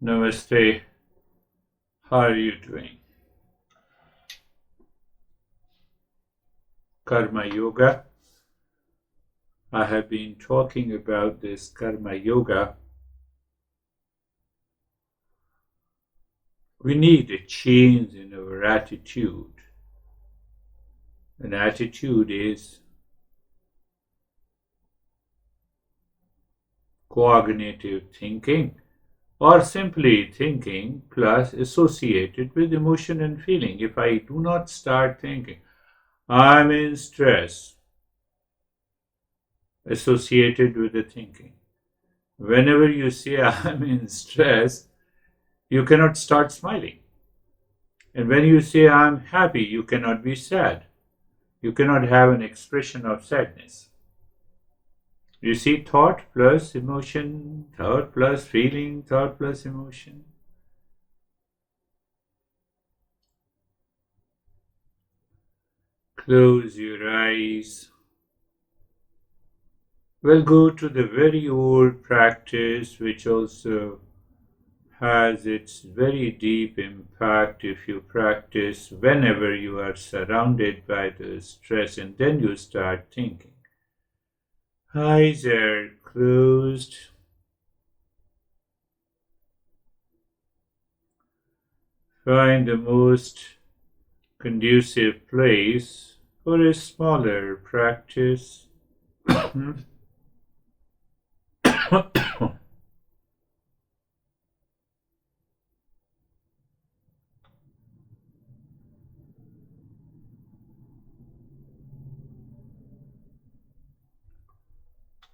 Namaste. How are you doing? Karma Yoga. I have been talking about this Karma Yoga. We need a change in our attitude. An attitude is cognitive thinking or simply thinking plus associated with emotion and feeling. If I do not start thinking, I'm in stress, associated with the thinking. Whenever you say I'm in stress, you cannot start smiling. And when you say I'm happy, you cannot be sad. You cannot have an expression of sadness. You see, thought plus emotion, thought plus feeling, thought plus emotion. Close your eyes. We'll go to the very old practice, which also has its very deep impact if you practice whenever you are surrounded by the stress, and then you start thinking. Eyes are closed. Find the most conducive place for a smaller practice.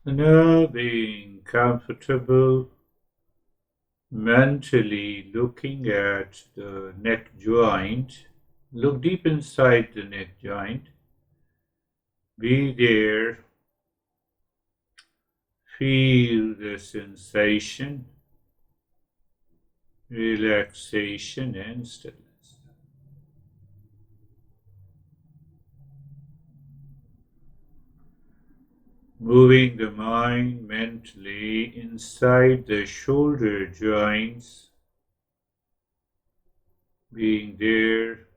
Now being comfortable, mentally looking at the neck joint, look deep inside the neck joint, be there, feel the sensation, relaxation and stillness. Moving the mind mentally inside the shoulder joints, being there,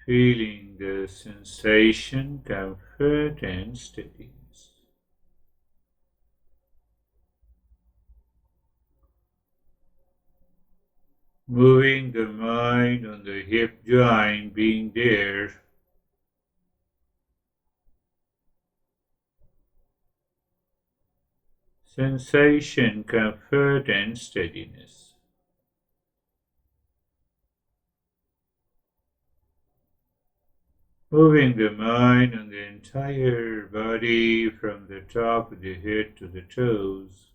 feeling the sensation, comfort and steadiness. Moving the mind on the hip joint, being there, sensation, comfort and steadiness. Moving the mind on the entire body from the top of the head to the toes.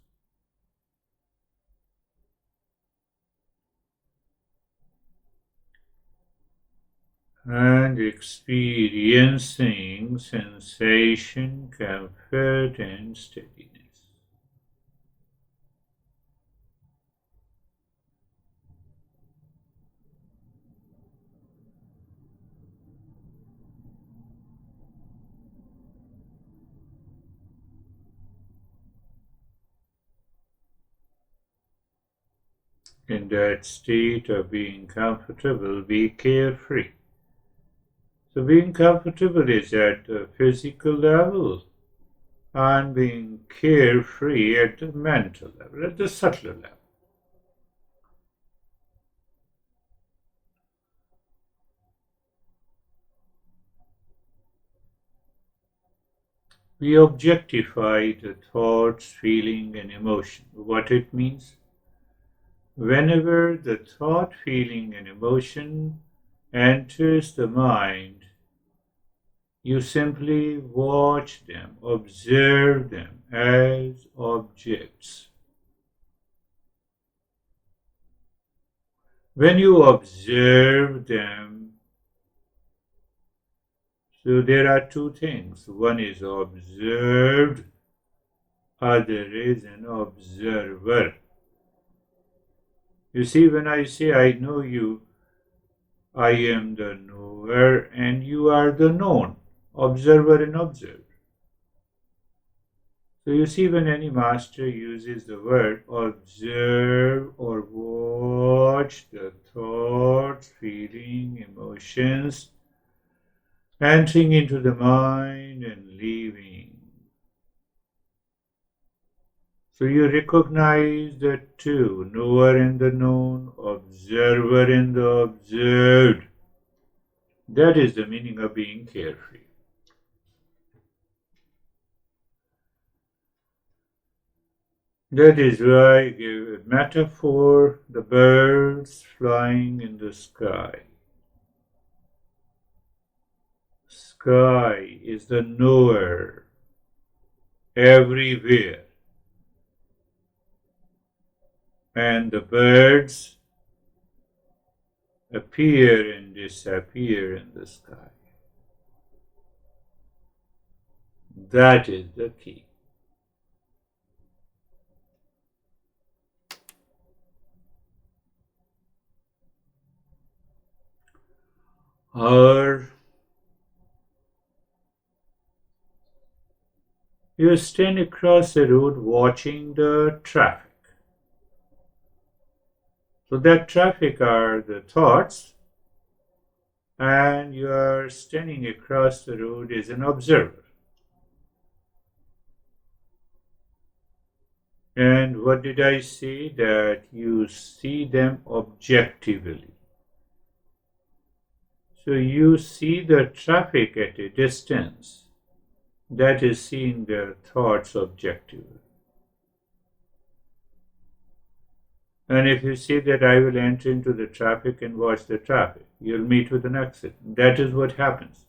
And experiencing sensation, comfort and steadiness. In that state of being comfortable, be carefree. So being comfortable is at the physical level and being carefree at the mental level, at the subtler level. We objectify the thoughts, feeling and emotion. What it means? Whenever the thought, feeling and emotion enters the mind, you simply watch them, observe them as objects. When you observe them, so there are two things. One is observed, other is an observer. You see, when I say I know you, I am the knower and you are the known, observer and observed. So you see, when any master uses the word observe or watch the thoughts, feeling, emotions entering into the mind and leaving. So you recognize the two, knower in the known, observer in the observed. That is the meaning of being carefree. That is why I give a metaphor, the birds flying in the sky. Sky is the knower everywhere, and the birds appear and disappear in the sky. That is the key. Or you stand across the road watching the traffic. So that traffic are the thoughts, and you are standing across the road as an observer. And what did I say? That you see them objectively. So you see the traffic at a distance. That is seeing their thoughts objectively. And if you see that I will enter into the traffic and watch the traffic, you'll meet with an accident. That is what happens.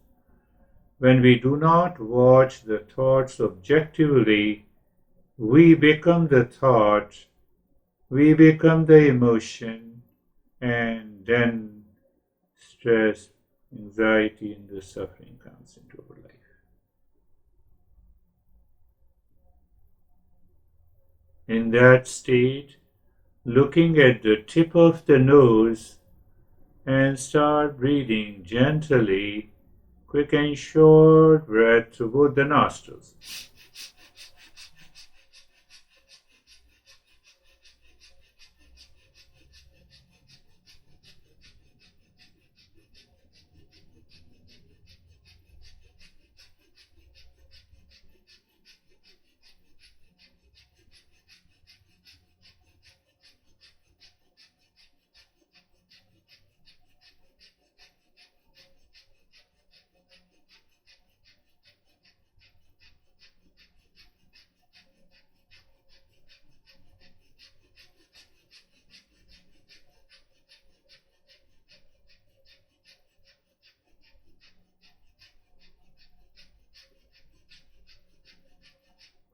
When we do not watch the thoughts objectively, we become the thought, we become the emotion, and then stress, anxiety, and the suffering comes into our life. In that state, looking at the tip of the nose and start breathing gently, quick and short breath through both the nostrils.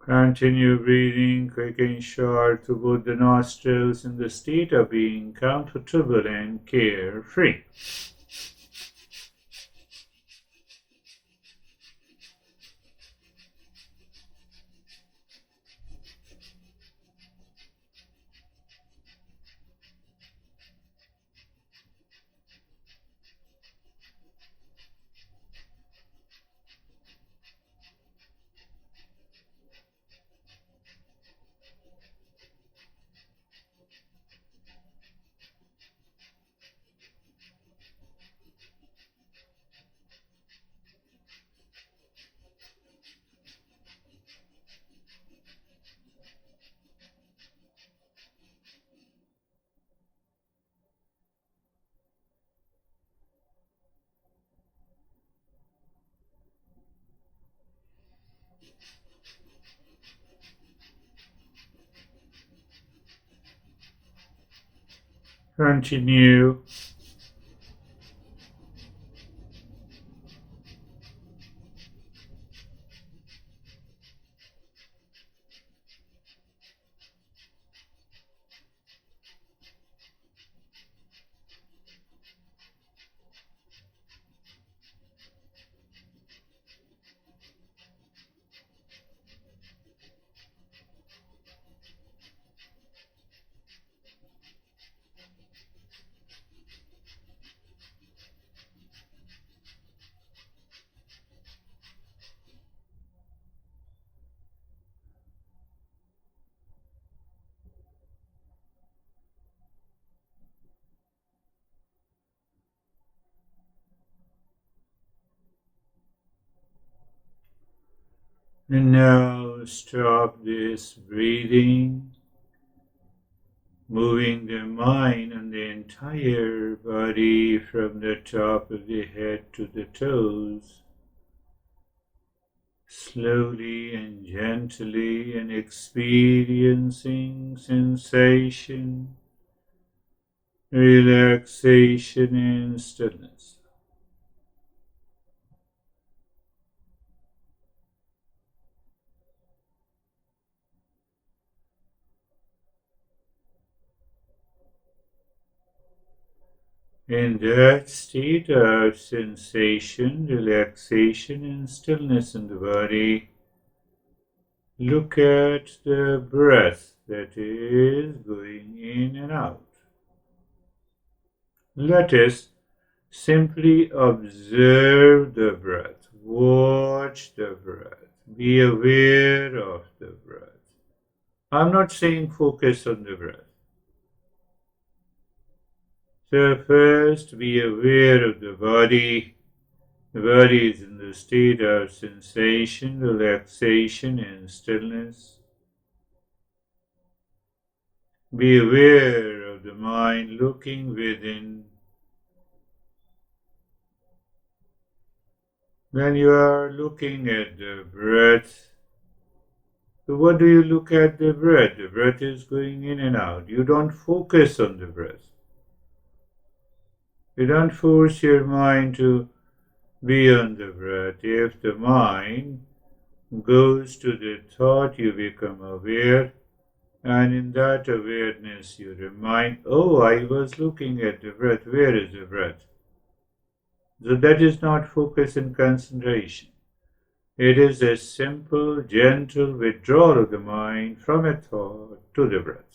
Continue breathing quick and short through both the nostrils in the state of being comfortable and carefree. Continue. And now stop this breathing, moving the mind and the entire body from the top of the head to the toes, slowly and gently, and experiencing sensation, relaxation and stillness. In that state of sensation, relaxation and stillness in the body, look at the breath that is going in and out. Let us simply observe the breath, watch the breath, be aware of the breath. I'm not saying focus on the breath. So first be aware of the body. The body is in the state of sensation, relaxation and stillness. Be aware of the mind looking within. When you are looking at the breath, so what do you look at the breath? The breath is going in and out. You don't focus on the breath. You don't force your mind to be on the breath. If the mind goes to the thought, you become aware, and in that awareness you remind, oh, I was looking at the breath. Where is the breath? So that is not focus and concentration. It is a simple, gentle withdrawal of the mind from a thought to the breath.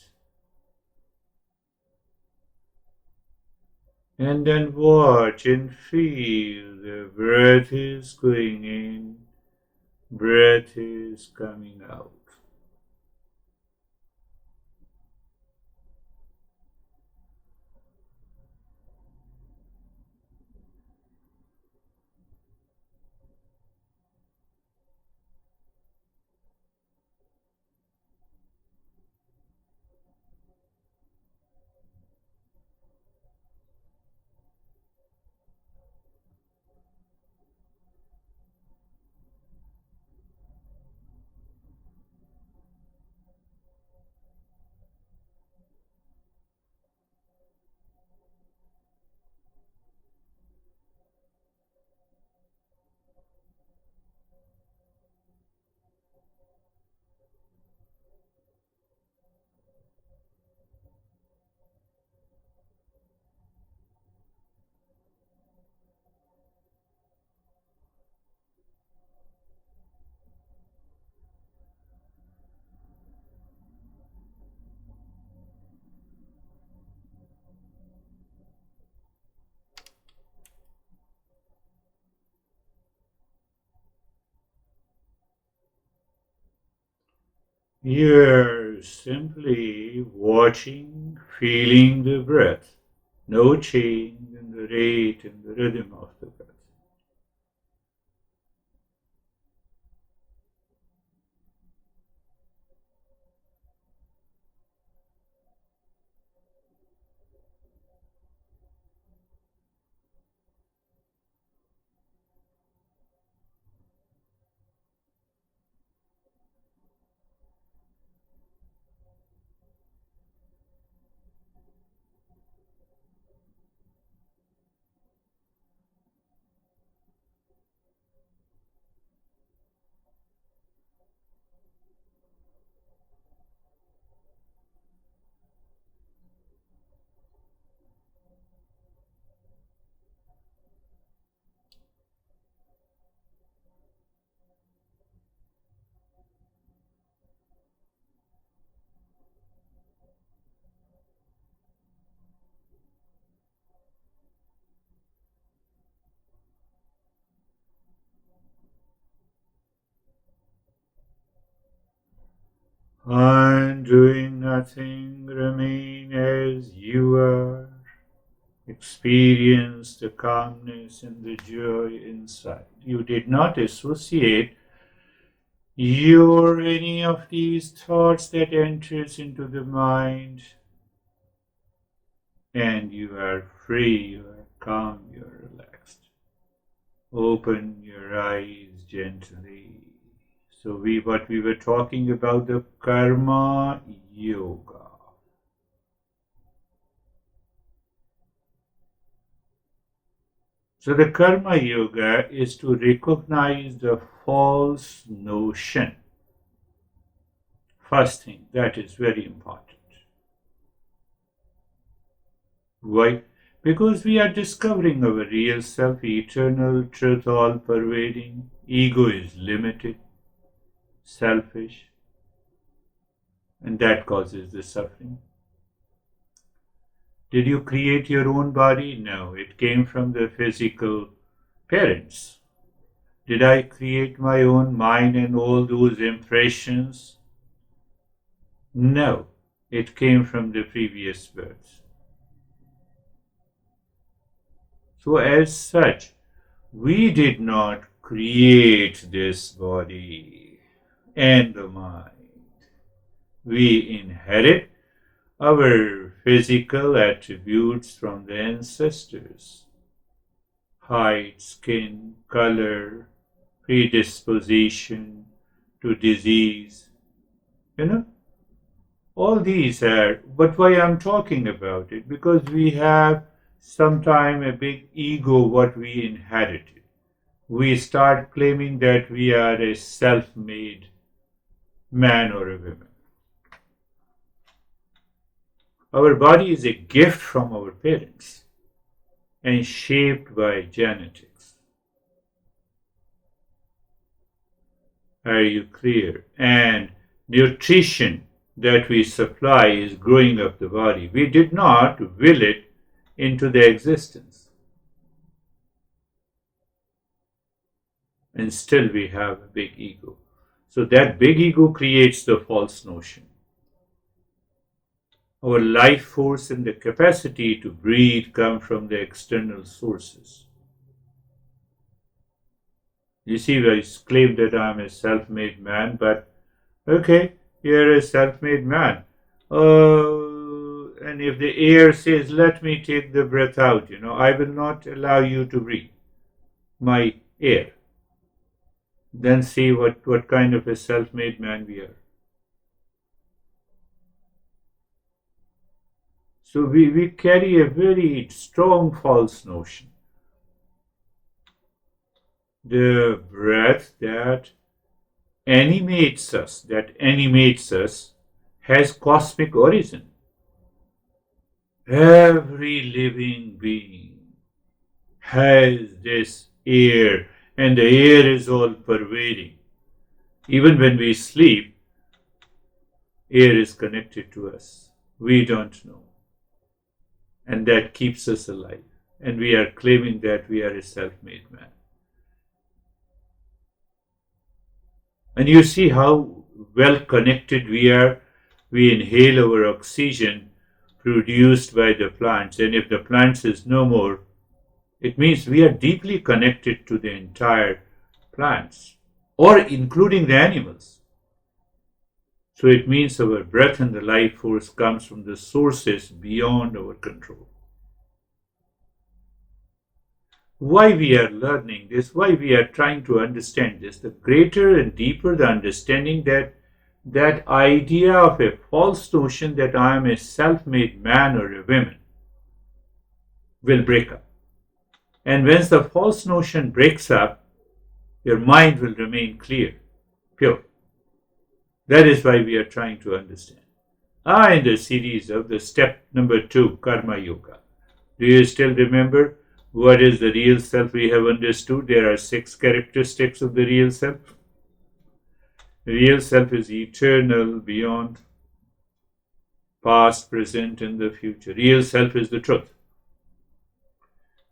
And then watch and feel the breath is going in, breath is coming out. You're simply watching, feeling the breath. No change in the rate and the rhythm of the breath. And doing nothing, remain as you are. Experience the calmness and the joy inside. You did not associate Your any of these thoughts that enters into the mind, and you are free, you are calm, you are relaxed. Open your eyes gently. So what we were talking about, the karma yoga. So the karma yoga is to recognize the false notion. First thing, that is very important. Why? Because we are discovering our real self, eternal truth, all pervading. Ego is limited, selfish, and that causes the suffering. Did you create your own body? No, it came from the physical parents. Did I create my own mind and all those impressions? No, it came from the previous births. So as such, we did not create this body and the mind. We inherit our physical attributes from the ancestors. Height, skin, color, predisposition to disease. All these are, but why I'm talking about it? Because we have sometime a big ego what we inherited. We start claiming that we are a self-made man or a woman. Our body is a gift from our parents and shaped by genetics. Are you clear? And nutrition that we supply is growing up the body. We did not will it into the existence. And still we have a big ego. So that big ego creates the false notion. Our life force and the capacity to breathe come from the external sources. You see, I claim that I'm a self-made man, but okay, you're a self-made man. And if the air says, let me take the breath out, I will not allow you to breathe my air. Then see what kind of a self-made man we are. So we carry a very strong false notion. The breath that animates us, has cosmic origin. Every living being has this air, and the air is all pervading. Even when we sleep, air is connected to us. We don't know. And that keeps us alive. And we are claiming that we are a self-made man. And you see how well connected we are. We inhale our oxygen produced by the plants. And if the plants is no more, it means we are deeply connected to the entire plants, or including the animals. So it means our breath and the life force comes from the sources beyond our control. Why we are learning this, why we are trying to understand this, the greater and deeper the understanding that idea of a false notion that I am a self-made man or a woman will break up. And once the false notion breaks up, your mind will remain clear, pure. That is why we are trying to understand. In the series of the step number 2, Karma Yoga. Do you still remember what is the real self we have understood? There are 6 characteristics of the real self. The real self is eternal, beyond, past, present, and the future. Real self is the truth.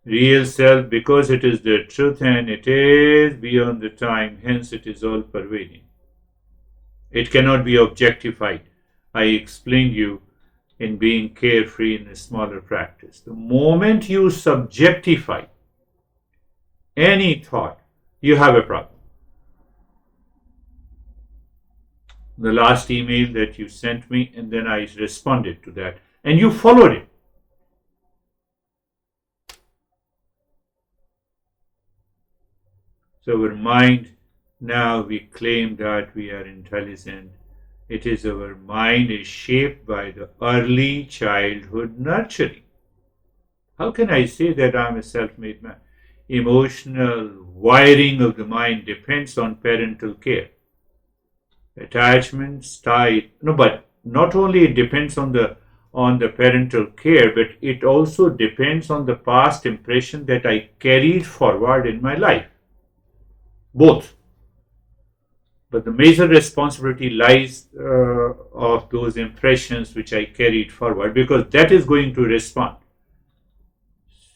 Real self, because it is the truth and it is beyond the time, hence it is all pervading. It cannot be objectified. I explained you in being carefree in a smaller practice. The moment you subjectify any thought, you have a problem. the last email that you sent me, and then I responded to that, and you followed it. So our mind, now we claim that we are intelligent. It is our mind is shaped by the early childhood nurturing. How can I say that I'm a self-made man? Emotional wiring of the mind depends on parental care. Attachment style, no, but not only it depends on the parental care, but it also depends on the past impression that I carried forward in my life. Both. But the major responsibility lies of those impressions which I carried forward, because that is going to respond.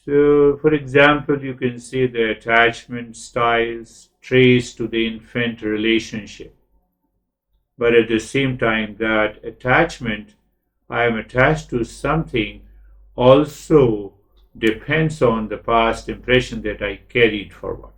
So, for example, you can say the attachment styles trace to the infant relationship. But at the same time, that attachment, I am attached to something, also depends on the past impression that I carried forward.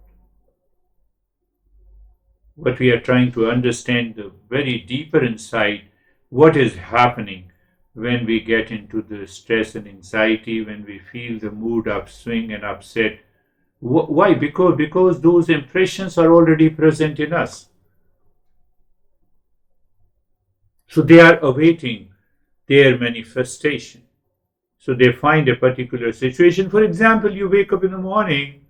What we are trying to understand, the very deeper inside, what is happening when we get into the stress and anxiety, when we feel the mood upswing and upset. Why? Because those impressions are already present in us. So they are awaiting their manifestation. So they find a particular situation. For example, you wake up in the morning,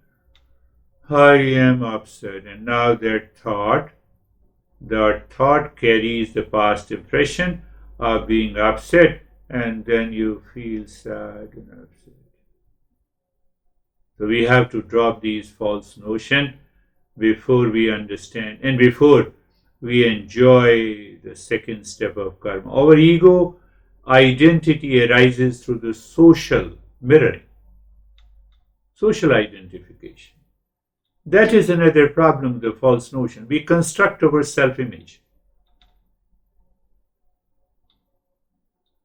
I am upset, and now that thought carries the past impression of being upset, and then you feel sad and upset. So we have to drop these false notions before we understand and before we enjoy the second step of karma. Our ego identity arises through the social mirroring, social identification. That is another problem, the false notion. We construct our self-image.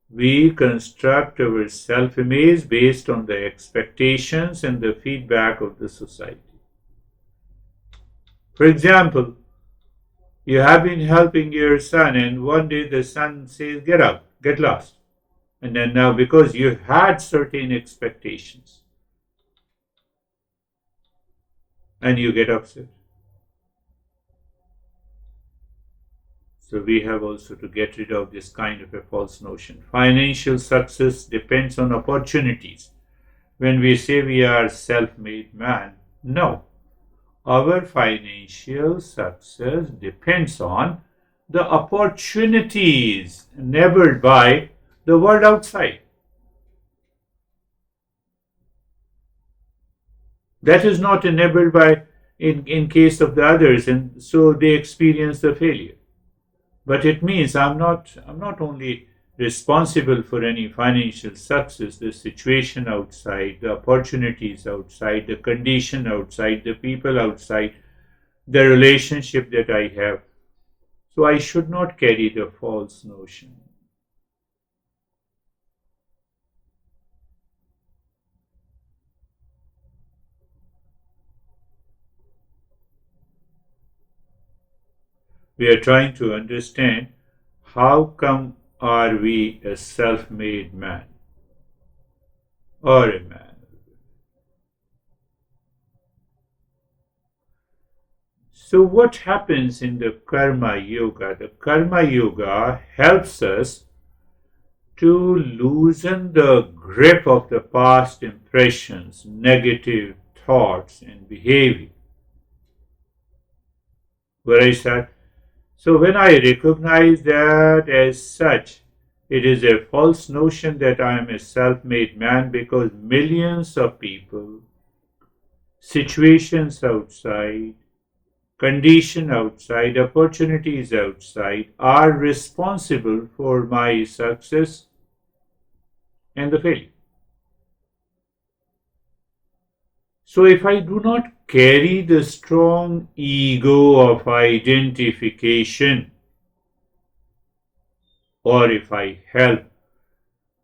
We construct our self-image based on the expectations and the feedback of the society. For example, you have been helping your son, and one day the son says, get up, get lost. And then now, because you had certain expectations, and you get upset. So we have also to get rid of this kind of a false notion. Financial success depends on opportunities. When we say we are self-made man, no. Our financial success depends on the opportunities enabled by the world outside. That is not enabled by in case of the others, and so they experience the failure. But it means I'm not only responsible for any financial success, the situation outside, the opportunities outside, the condition outside, the people outside, the relationship that I have. So I should not carry the false notion. We are trying to understand how come are we a self-made man or a man. So what happens in the karma yoga? The karma yoga helps us to loosen the grip of the past impressions, negative thoughts and behavior. Where I said, so when I recognize that as such, it is a false notion that I am a self-made man, because millions of people, situations outside, condition outside, opportunities outside are responsible for my success and the failure. So if I do not carry the strong ego of identification, or if I help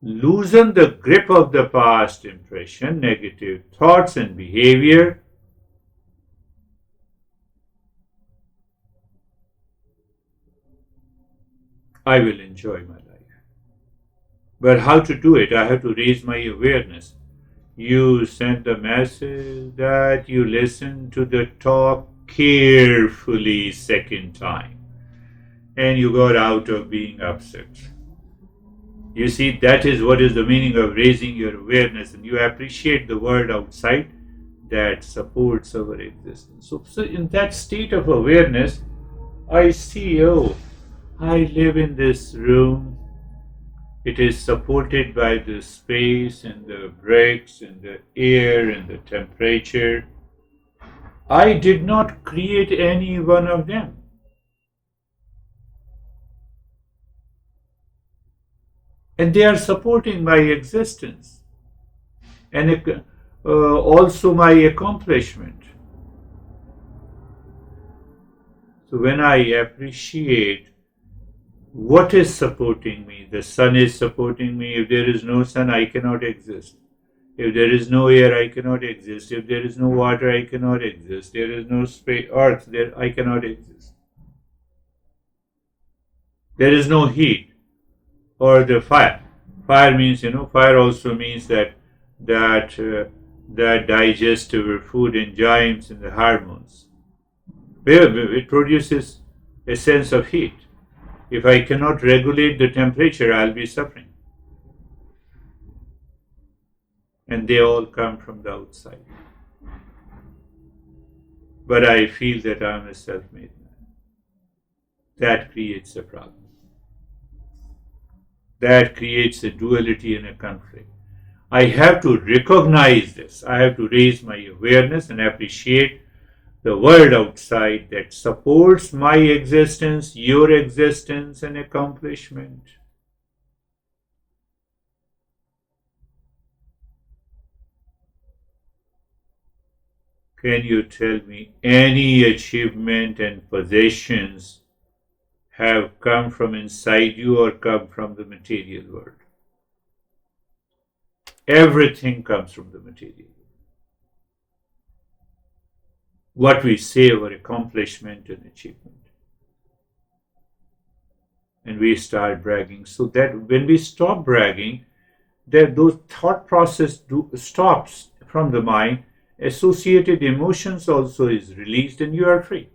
loosen the grip of the past impression, negative thoughts and behavior, I will enjoy my life. But how to do it? I have to raise my awareness. You send the message that you listen to the talk carefully second time, and you got out of being upset. You see, that is what is the meaning of raising your awareness, and you appreciate the world outside that supports our existence. So in that state of awareness, I see, oh, I live in this room. It is supported by the space and the bricks and the air and the temperature. I did not create any one of them. And they are supporting my existence and also my accomplishment. So when I appreciate what is supporting me, the sun is supporting me. If there is no sun, I cannot exist. If there is no air, I cannot exist. If there is no water, I cannot exist. There is no space, earth, there I cannot exist. There is no heat or the fire. Fire means, fire also means that digests our food enzymes and the hormones. It produces a sense of heat. If I cannot regulate the temperature, I'll be suffering. And they all come from the outside. But I feel that I'm a self-made man. That creates a problem. That creates a duality and a conflict. I have to recognize this. I have to raise my awareness and appreciate the world outside that supports my existence, your existence, and accomplishment. Can you tell me any achievement and possessions have come from inside you or come from the material world? Everything comes from the material world. What we say, our accomplishment and achievement. And we start bragging. So that when we stop bragging, that those thought process stops from the mind, associated emotions also is released and you are free.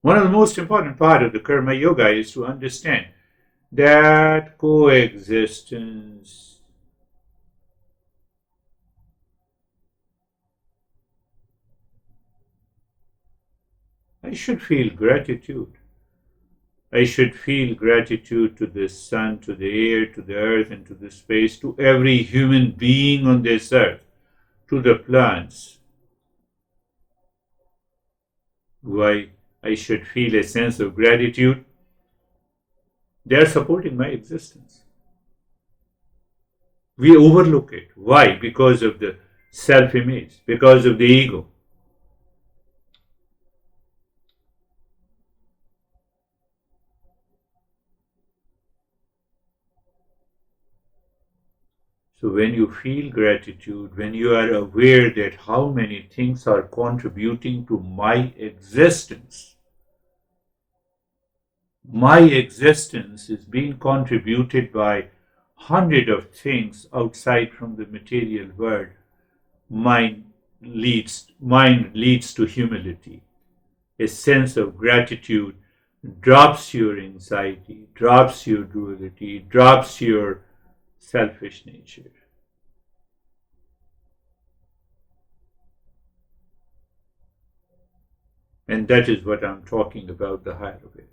One of the most important part of the karma yoga is to understand that coexistence I should feel gratitude. I should feel gratitude to the sun, to the air, to the earth, and to the space, to every human being on this earth, to the plants. Why I should feel a sense of gratitude? They are supporting my existence. We overlook it. Why? Because of the self-image, because of the ego. So when you feel gratitude, when you are aware that how many things are contributing to my existence is being contributed by hundreds of things outside from the material world, mind leads to humility. A sense of gratitude drops your anxiety, drops your duality, drops your selfish nature. And that is what I'm talking about, the higher awareness.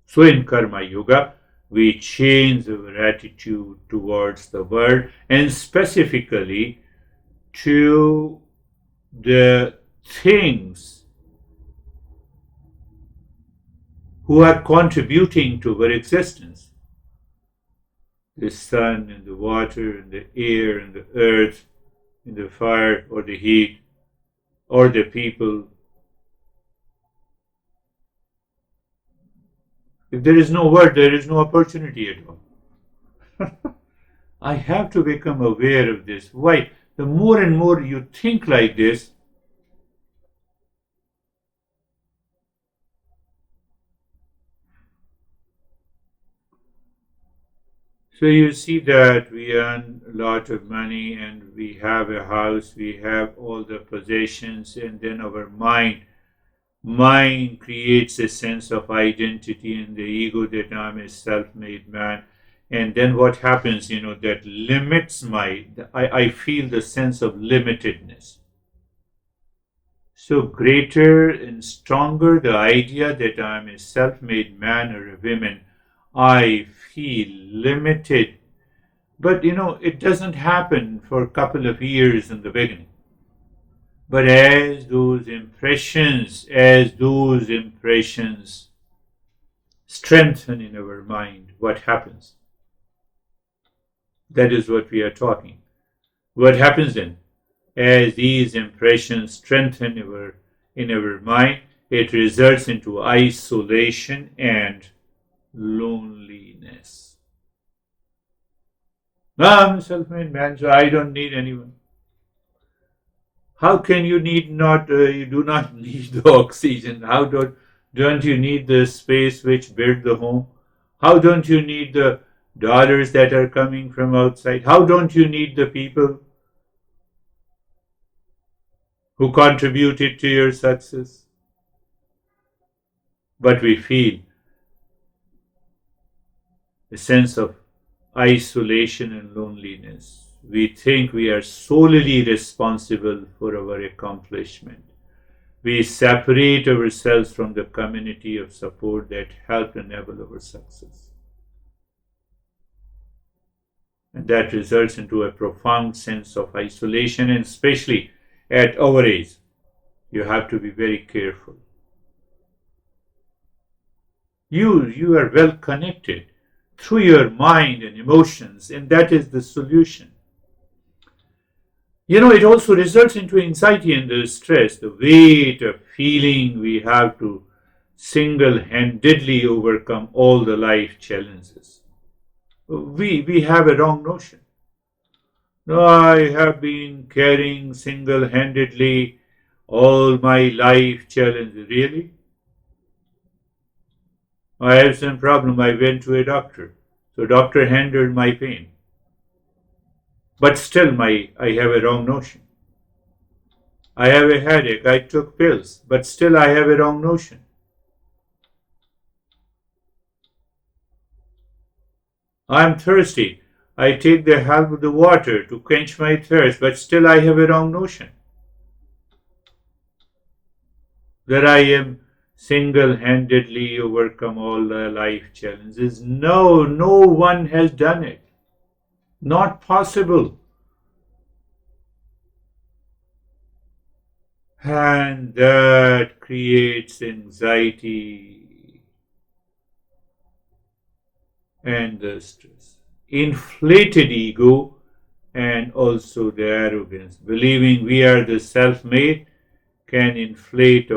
So in Karma Yoga, we change our attitude towards the world and specifically to the things who are contributing to our existence. The sun and the water and the air and the earth and the fire or the heat or the people. If there is no word, there is no opportunity at all. I have to become aware of this. Why? the more and more you think like this, so you see that we earn a lot of money and we have a house, we have all the possessions, and then our mind creates a sense of identity in the ego that I'm a self-made man. And then what happens, that limits I feel the sense of limitedness. So greater and stronger the idea that I'm a self-made man or a woman, I feel limited. But it doesn't happen for a couple of years in the beginning. But as those impressions strengthen in our mind, what happens? That is what we are talking. What happens then? As these impressions strengthen in our mind, it results into isolation and loneliness. I'm a self-made man, so I don't need anyone. How can you you do not need the oxygen? How don't you need the space which built the home? How don't you need the dollars that are coming from outside? How don't you need the people who contributed to your success? But we feel a sense of isolation and loneliness. We think we are solely responsible for our accomplishment. We separate ourselves from the community of support that helped enable our success. And that results into a profound sense of isolation, and especially at our age, you have to be very careful. You are well connected through your mind and emotions, and that is the solution. It also results into anxiety and the stress, the weight of feeling we have to single-handedly overcome all the life challenges. We have a wrong notion. No, I have been carrying single-handedly all my life challenges. Really? I have some problem. I went to a doctor. So doctor handled my pain. But still I have a wrong notion. I have a headache. I took pills. But still I have a wrong notion. I am thirsty. I take the help of the water to quench my thirst. But still I have a wrong notion. That I am single-handedly overcome all the life challenges. No one has done it. Not possible. And that creates anxiety and the stress. Inflated ego and also the arrogance. Believing we are the self-made can inflate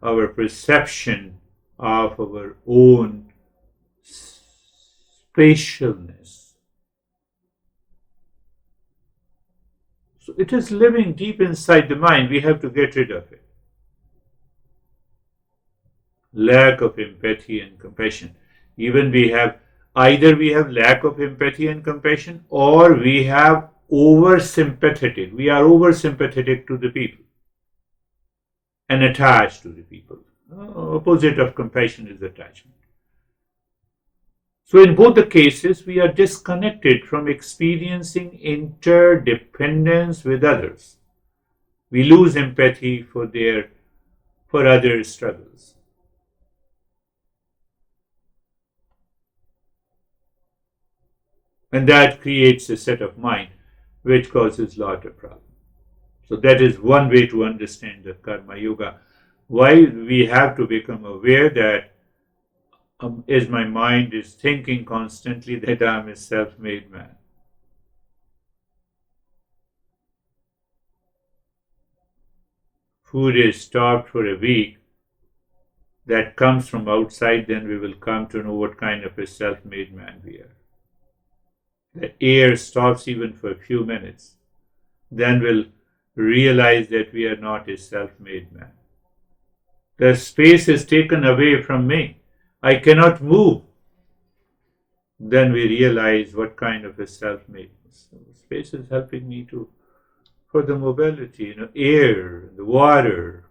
our perception of our own spatialness. So it is living deep inside the mind. We have to get rid of it. Lack of empathy and compassion. Either we have lack of empathy and compassion, or we have over-sympathetic. We are over-sympathetic to the people and attached to the people. Opposite of compassion is attachment. So in both the cases, we are disconnected from experiencing interdependence with others. We lose empathy for others' struggles. And that creates a set of mind which causes a lot of problems. So that is one way to understand the Karma Yoga. Why we have to become aware that as my mind is thinking constantly that I am a self-made man. Food is stopped for a week, that comes from outside, then we will come to know what kind of a self-made man we are. The air stops even for a few minutes. then we'll realize that we are not a self-made man. The space is taken away from me. I cannot move. Then we realize what kind of a self-madeness. So space is helping me for the mobility, air, the water.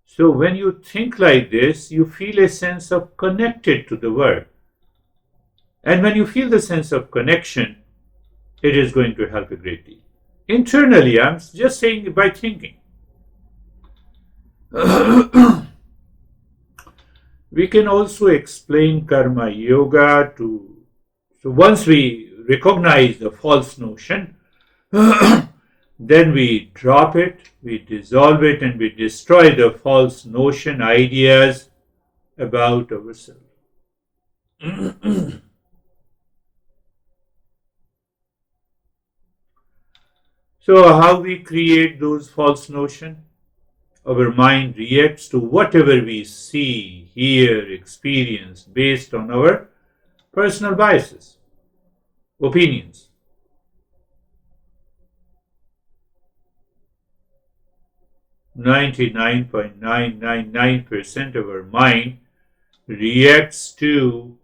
So when you think like this, you feel a sense of connected to the world. And when you feel the sense of connection, it is going to help a great deal. Internally, I'm just saying by thinking. We can also explain karma yoga so once we recognize the false notion, then we drop it, we dissolve it, and we destroy the false notion, ideas about ourselves. So how we create those false notions? Our mind reacts to whatever we see, hear, experience based on our personal biases, opinions. .99999% of our mind reacts to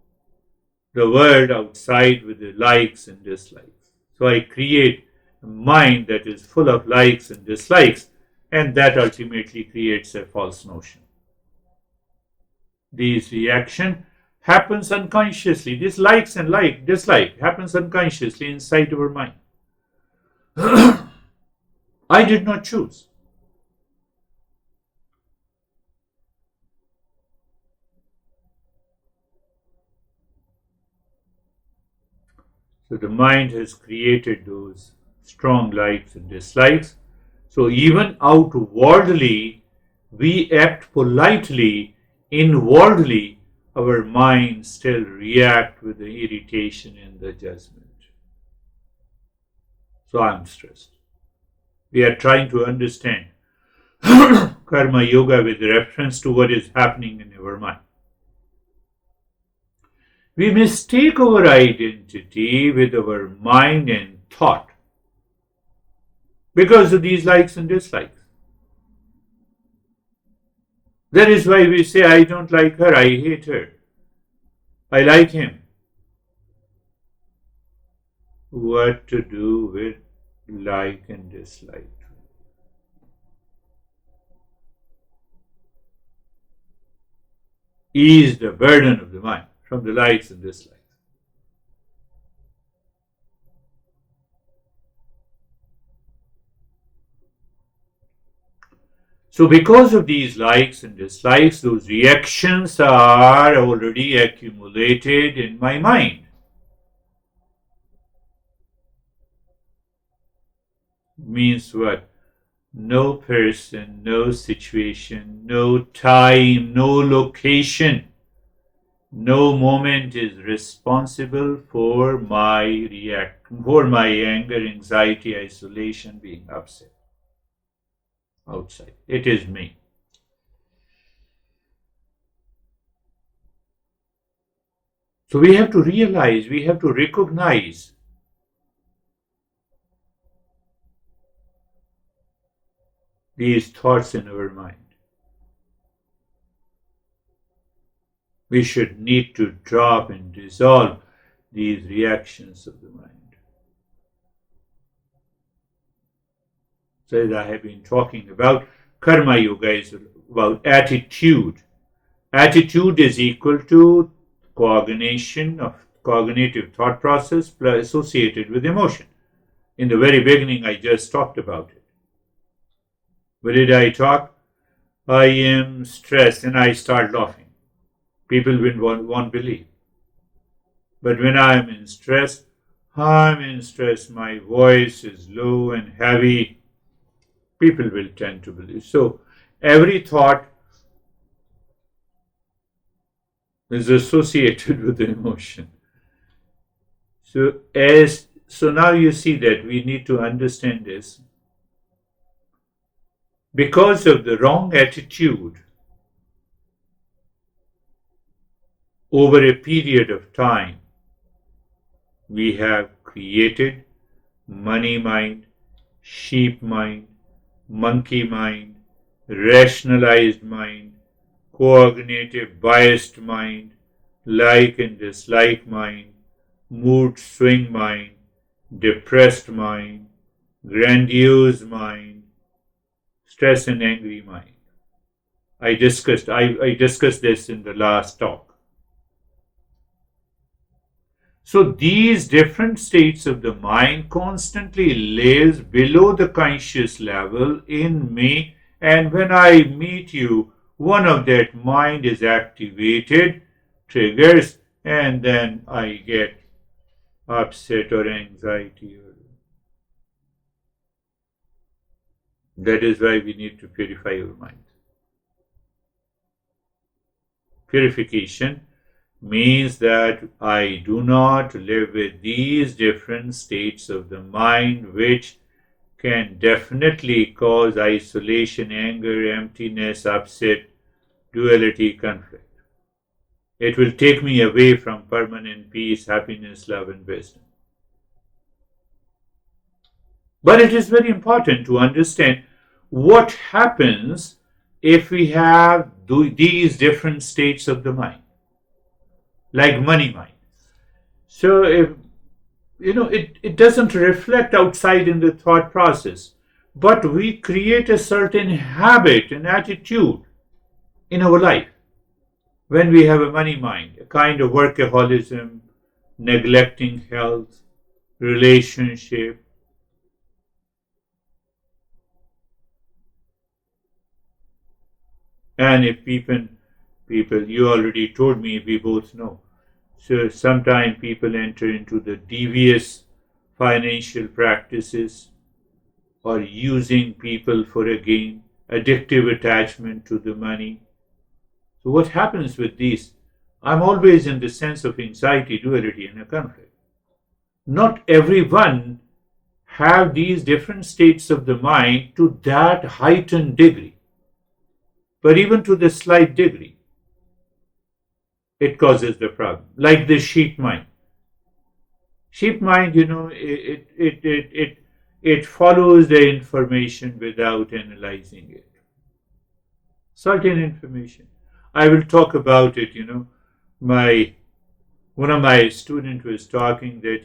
the world outside with the likes and dislikes. So I create a mind that is full of likes and dislikes, and that ultimately creates a false notion. These reaction happens unconsciously. This likes and dislike happens unconsciously inside our mind. I did not choose. So the mind has created those strong likes and dislikes. So even outwardly, we act politely, inwardly, our mind still react with the irritation and the judgment. So I'm stressed. We are trying to understand karma yoga with reference to what is happening in our mind. We mistake our identity with our mind and thought because of these likes and dislikes. That is why we say, I don't like her, I hate her. I like him. What to do with like and dislike? Ease the burden of the mind from the likes and dislikes. So because of these likes and dislikes, those reactions are already accumulated in my mind. Means what? No person, no situation, no time, no location, no moment is responsible for my anger, anxiety, isolation, being upset. Outside. It is me. So we have to realize, we have to recognize these thoughts in our mind. We should need to drop and dissolve these reactions of the mind. So as I have been talking about, karma yoga is about attitude. Attitude is equal to cognition of cognitive thought process associated with emotion. In the very beginning, I just talked about it. Where did I talk? I am stressed and I start laughing. People won't believe. But when I am in stress, my voice is low and heavy. People will tend to believe. So every thought is associated with the emotion. So now you see that we need to understand this. Because of the wrong attitude, over a period of time, we have created money mind, sheep mind, monkey mind, rationalized mind, cognitive biased mind, like and dislike mind, mood swing mind, depressed mind, grandiose mind, stress and angry mind. I discussed this in the last talk. So these different states of the mind constantly lives below the conscious level in me, and when I meet you, one of that mind is activated, triggers, and then I get upset or anxiety. That is why we need to purify our mind. Purification means that I do not live with these different states of the mind, which can definitely cause isolation, anger, emptiness, upset, duality, conflict. It will take me away from permanent peace, happiness, love, and wisdom. But it is very important to understand what happens if we have these different states of the mind, like money mind. So if it doesn't reflect outside in the thought process, but we create a certain habit and attitude in our life when we have a money mind, a kind of workaholism, neglecting health, relationship. And if people, you already told me, we both know. So sometimes people enter into the devious financial practices or using people for a gain, addictive attachment to the money. So what happens with these? I'm always in the sense of anxiety, duality, and a conflict. Not everyone have these different states of the mind to that heightened degree. But even to the slight degree, it causes the problem. Like the sheep mind. Sheep mind, it follows the information without analyzing it. Certain information. I will talk about it, one of my students was talking that,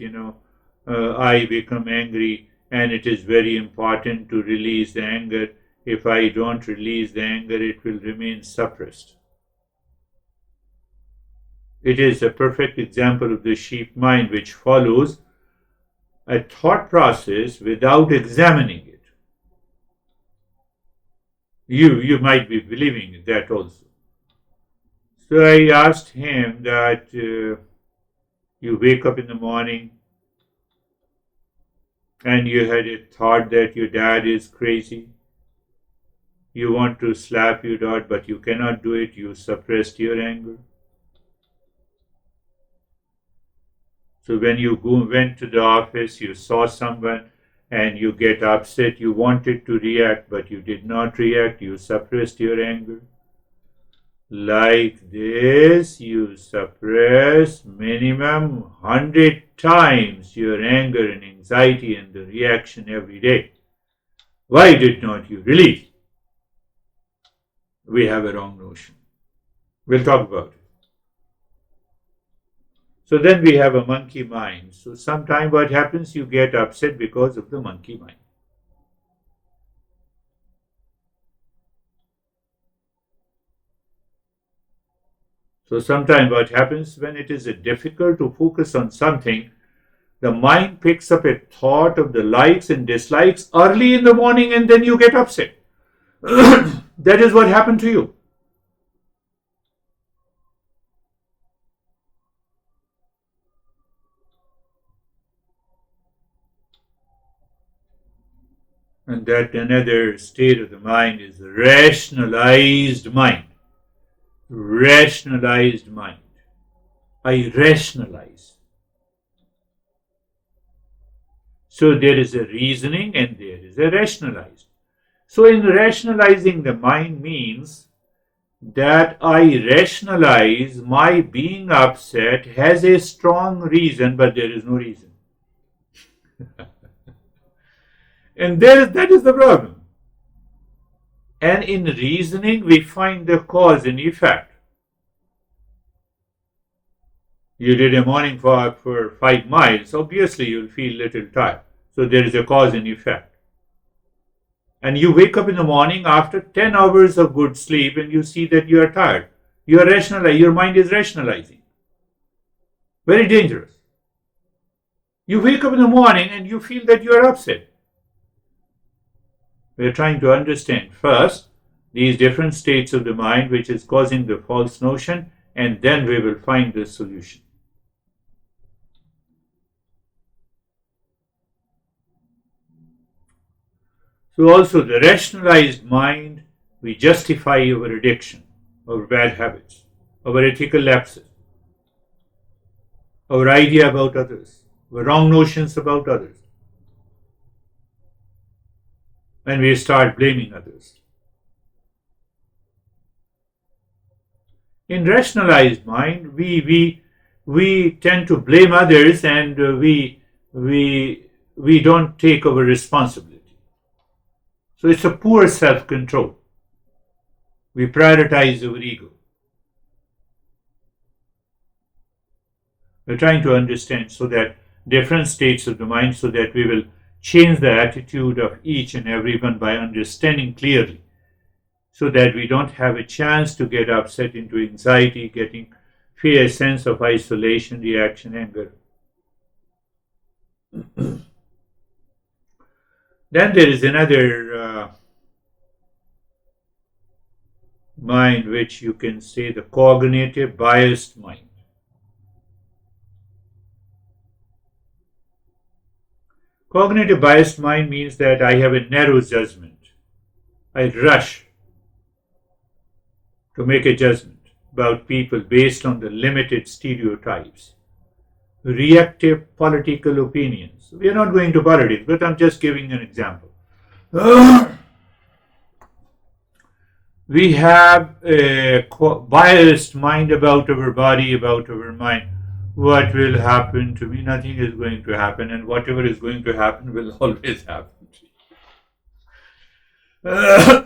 I become angry and it is very important to release the anger. If I don't release the anger, it will remain suppressed. It is a perfect example of the sheep mind, which follows a thought process without examining it. You might be believing that also. So I asked him that you wake up in the morning and you had a thought that your dad is crazy. You want to slap your dad, but you cannot do it. You suppressed your anger. So when you went to the office, you saw someone and you get upset. You wanted to react, but you did not react. You suppressed your anger. Like this, you suppress minimum 100 times your anger and anxiety and the reaction every day. Why did not you release? We have a wrong notion. We'll talk about it. So then we have a monkey mind. So sometimes what happens, you get upset because of the monkey mind. So sometimes what happens, when it is difficult to focus on something, the mind picks up a thought of the likes and dislikes early in the morning and then you get upset. That is what happened to you. And that another state of the mind is rationalized mind. Rationalized mind. I rationalize. So there is a reasoning and there is a rationalized. So in rationalizing the mind means that I rationalize my being upset has a strong reason, but there is no reason. And that is the problem. And in reasoning, we find the cause and effect. You did a morning walk for 5 miles, obviously you'll feel a little tired. So there is a cause and effect. And you wake up in the morning after 10 hours of good sleep and you see that you are tired. You are rationalizing, your mind is rationalizing. Very dangerous. You wake up in the morning and you feel that you are upset. We are trying to understand first these different states of the mind which is causing the false notion, and then we will find the solution. So also the rationalized mind, we justify our addiction, our bad habits, our ethical lapses, our idea about others, our wrong notions about others. And we start blaming others. In rationalized mind, we tend to blame others, and we don't take our responsibility. So it's a poor self-control. We prioritize our ego. We're trying to understand so that different states of the mind, so that we will change the attitude of each and everyone by understanding clearly, so that we don't have a chance to get upset into anxiety, feel a sense of isolation, reaction, anger. Then there is another mind, which you can say the cognitive biased mind. Cognitive biased mind means that I have a narrow judgment. I rush to make a judgment about people based on the limited stereotypes, reactive political opinions. We are not going to politics, but I'm just giving an example. We have a biased mind about our body, about our mind. What will happen to me? Nothing is going to happen, and whatever is going to happen will always happen to you.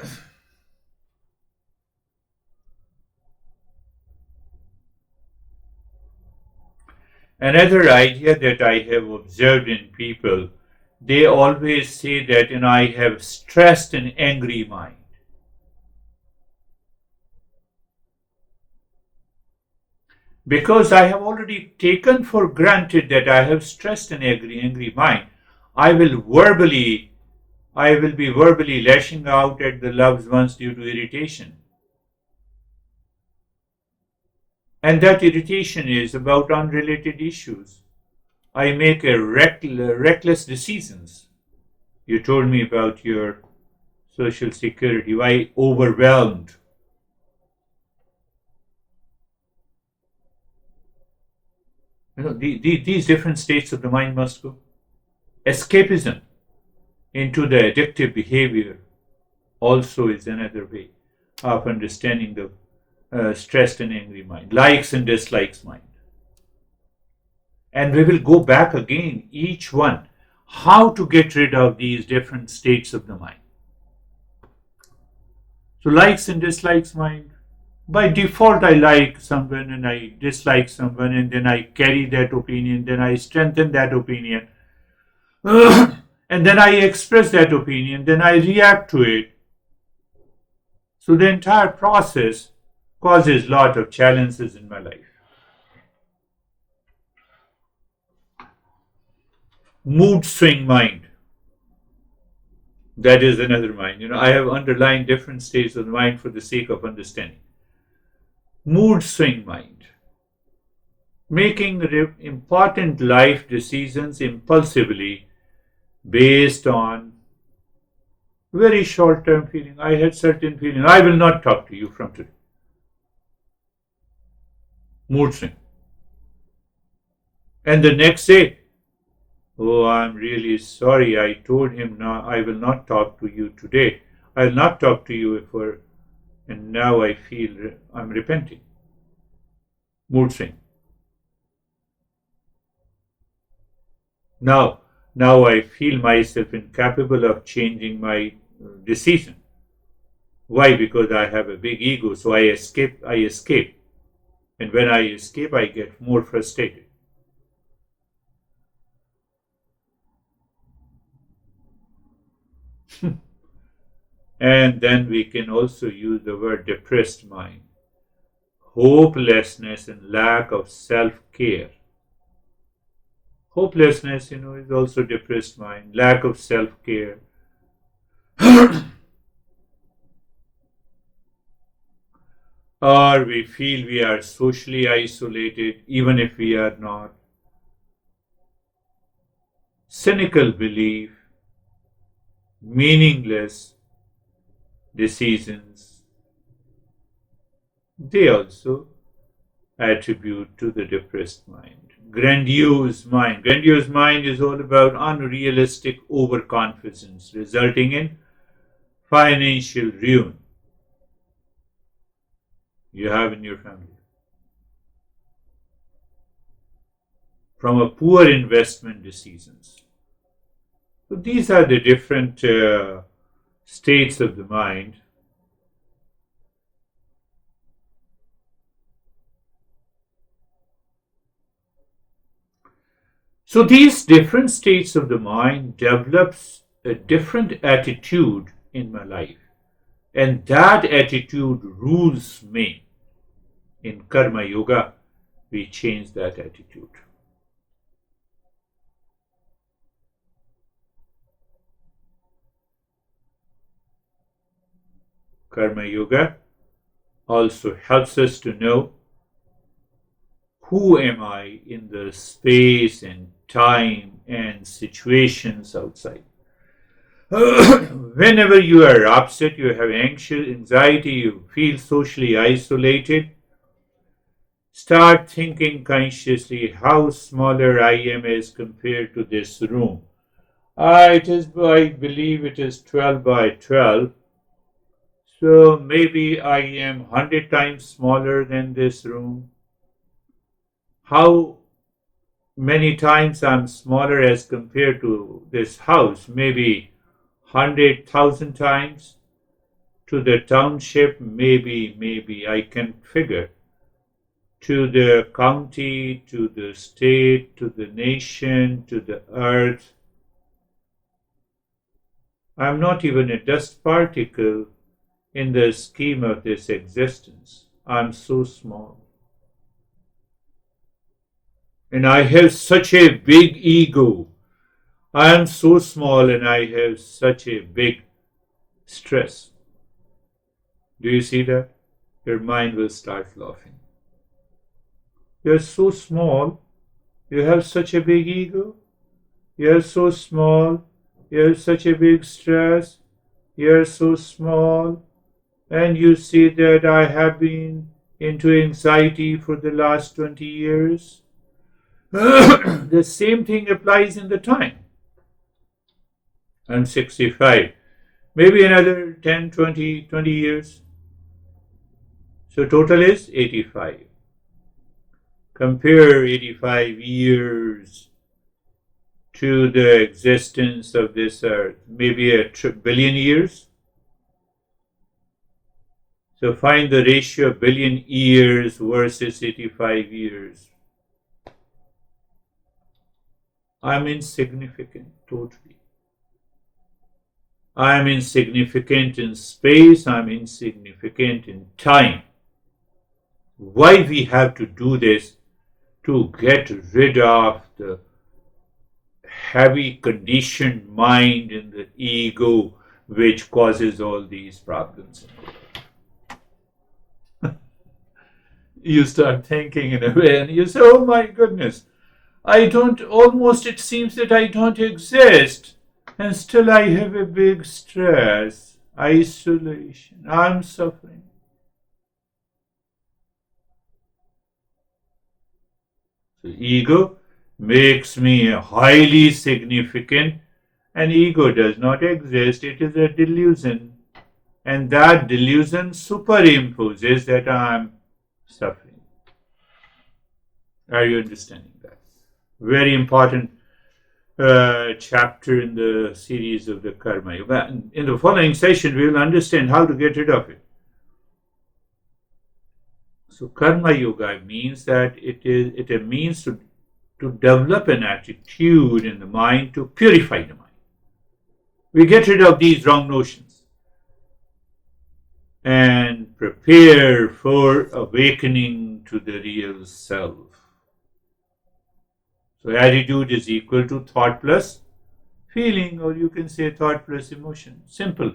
Another idea that I have observed in people, they always say that, I have stressed and angry mind. Because I have already taken for granted that I have stressed and angry mind, I will be verbally lashing out at the loved ones due to irritation. And that irritation is about unrelated issues. I make reckless decisions. You told me about your social security. Why overwhelmed? These different states of the mind must go. Escapism into the addictive behavior also is another way of understanding the stressed and angry mind. Likes and dislikes mind. And we will go back again, each one, how to get rid of these different states of the mind. So likes and dislikes mind. By default, I like someone and I dislike someone, and then I carry that opinion, then I strengthen that opinion, and then I express that opinion, then I react to it. So the entire process causes a lot of challenges in my life. Mood swing mind. That is another mind. I have underlined different states of the mind for the sake of understanding. Mood swing mind. Making important life decisions impulsively based on very short-term feeling. I had certain feeling. I will not talk to you from today. Mood swing. And the next day, oh, I'm really sorry. I told him, no, I will not talk to you today. I will not talk to you and now I feel I'm repenting. Mood swing. Now, Now I feel myself incapable of changing my decision. Why? Because I have a big ego, so I escape. And when I escape, I get more frustrated. And then we can also use the word depressed mind. Hopelessness and lack of self-care. Hopelessness, is also depressed mind. Lack of self-care. Or we feel we are socially isolated even if we are not. Cynical belief, meaningless decisions, they also attribute to the depressed mind. Grandiose mind. Grandiose mind is all about unrealistic overconfidence, resulting in financial ruin you have in your family. From a poor investment decisions. So these are the different states of the mind. So these different states of the mind develops a different attitude in my life. And that attitude rules me. In Karma Yoga, we change that attitude. Karma Yoga also helps us to know who am I in the space and time and situations outside. Whenever you are upset, you have anxiety, you feel socially isolated, start thinking consciously how smaller I am as compared to this room. I believe it is 12 by 12. So maybe I am 100 times smaller than this room. How many times I'm smaller as compared to this house? Maybe 100,000 times. To the township, maybe I can figure. To the county, to the state, to the nation, to the earth. I'm not even a dust particle in the scheme of this existence. I'm so small. And I have such a big ego. I am so small and I have such a big stress. Do you see that? Your mind will start laughing. You're so small. You have such a big ego. You're so small. You have such a big stress. You're so small. And you see that I have been into anxiety for the last 20 years. The same thing applies in the time. I'm 65. Maybe another 10, 20 years. So total is 85. Compare 85 years to the existence of this earth. Maybe a billion years. So find the ratio of billion years versus 85 years. I'm insignificant, totally. I'm insignificant in space, I'm insignificant in time. Why we have to do this? To get rid of the heavy conditioned mind and the ego which causes all these problems. You start thinking in a way and you say, oh my goodness, it seems that I don't exist. And still I have a big stress, isolation, I'm suffering. So ego makes me highly significant, and ego does not exist, it is a delusion. And that delusion superimposes that I'm suffering. Are you understanding that? Very important chapter in the series of the Karma Yoga. In the following session, we will understand how to get rid of it. So, Karma Yoga means that it means to develop an attitude in the mind to purify the mind. We get rid of these wrong notions and prepare for awakening to the real self. So attitude is equal to thought plus feeling, or you can say thought plus emotion. Simple.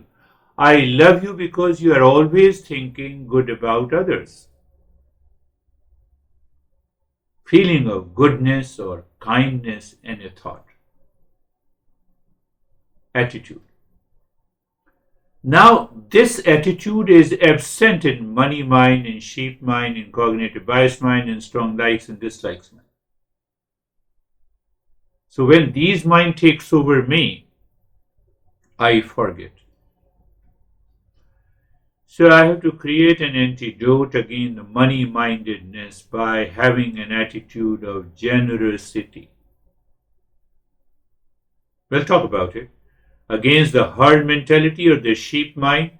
I love you because you are always thinking good about others. Feeling of goodness or kindness in a thought. Attitude. Now, this attitude is absent in money mind, in sheep mind, in cognitive bias mind, in strong likes and dislikes mind. So when these mind takes over me, I forget. So I have to create an antidote against the money-mindedness by having an attitude of generosity. We'll talk about it. Against the herd mentality or the sheep mind,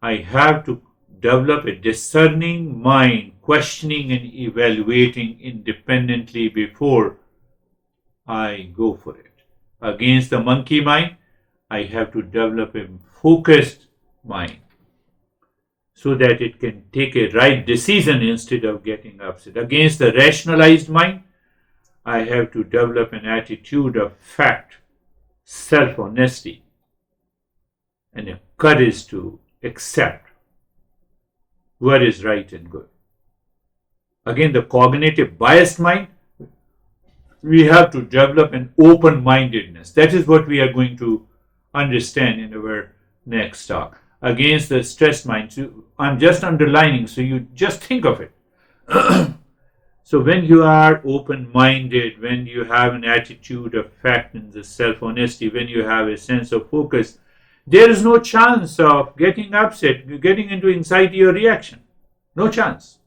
I have to develop a discerning mind, questioning and evaluating independently before I go for it. Against the monkey mind, I have to develop a focused mind so that it can take a right decision instead of getting upset. Against the rationalized mind, I have to develop an attitude of fact, self-honesty, and a courage to accept what is right and good. Again, the cognitive biased mind, we have to develop an open-mindedness. That is what we are going to understand in our next talk. Against the stressed mind, so I'm just underlining, so you just think of it. So when you are open-minded, when you have an attitude of fact and the self-honesty, when you have a sense of focus, there is no chance of getting upset, getting into anxiety or reaction. No chance.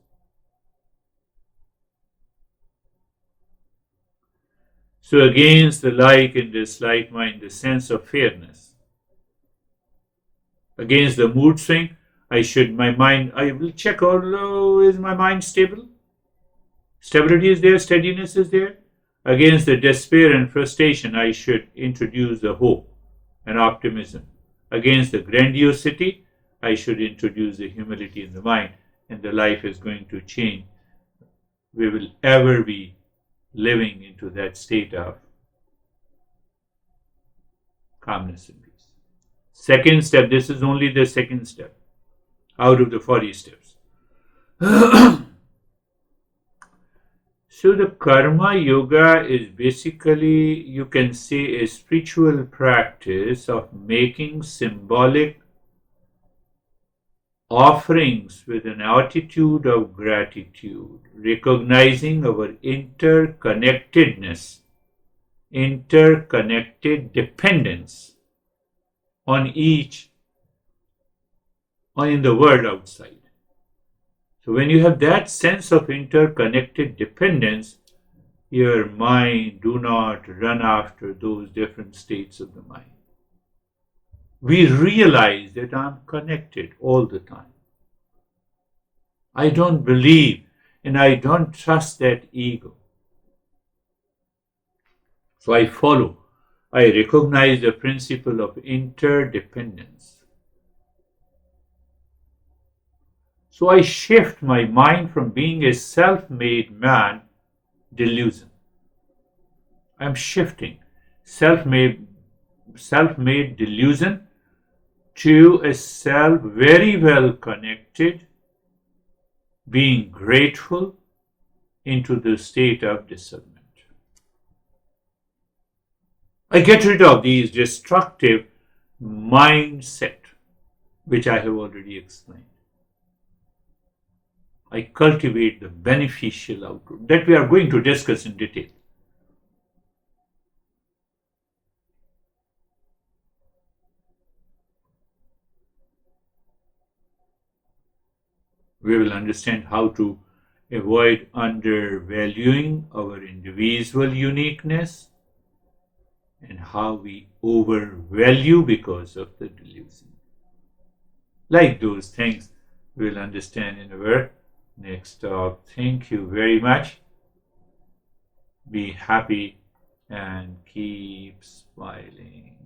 So against the like and dislike mind, the sense of fairness. Against the mood swing, I will check, is my mind stable? Stability is there, steadiness is there. Against the despair and frustration, I should introduce the hope and optimism. Against the grandiosity, I should introduce the humility in the mind, and the life is going to change. We will ever be living into that state of calmness and peace. Second step, this is only the second step out of the 40 steps. So the Karma Yoga is basically, you can say, a spiritual practice of making symbolic offerings with an attitude of gratitude, recognizing our interconnectedness, interconnected dependence on each, in the world outside. So when you have that sense of interconnected dependence, your mind do not run after those different states of the mind. We realize that I'm connected all the time. I don't believe and I don't trust that ego. So I follow. I recognize the principle of interdependence. So I shift my mind from being a self-made man delusion. I'm shifting self-made delusion to a self very well connected, being grateful into the state of discernment. I get rid of these destructive mindset, which I have already explained. I cultivate the beneficial outlook that we are going to discuss in detail. We will understand how to avoid undervaluing our individual uniqueness and how we overvalue because of the delusion. Like those things we'll understand in our next talk. Thank you very much. Be happy and keep smiling.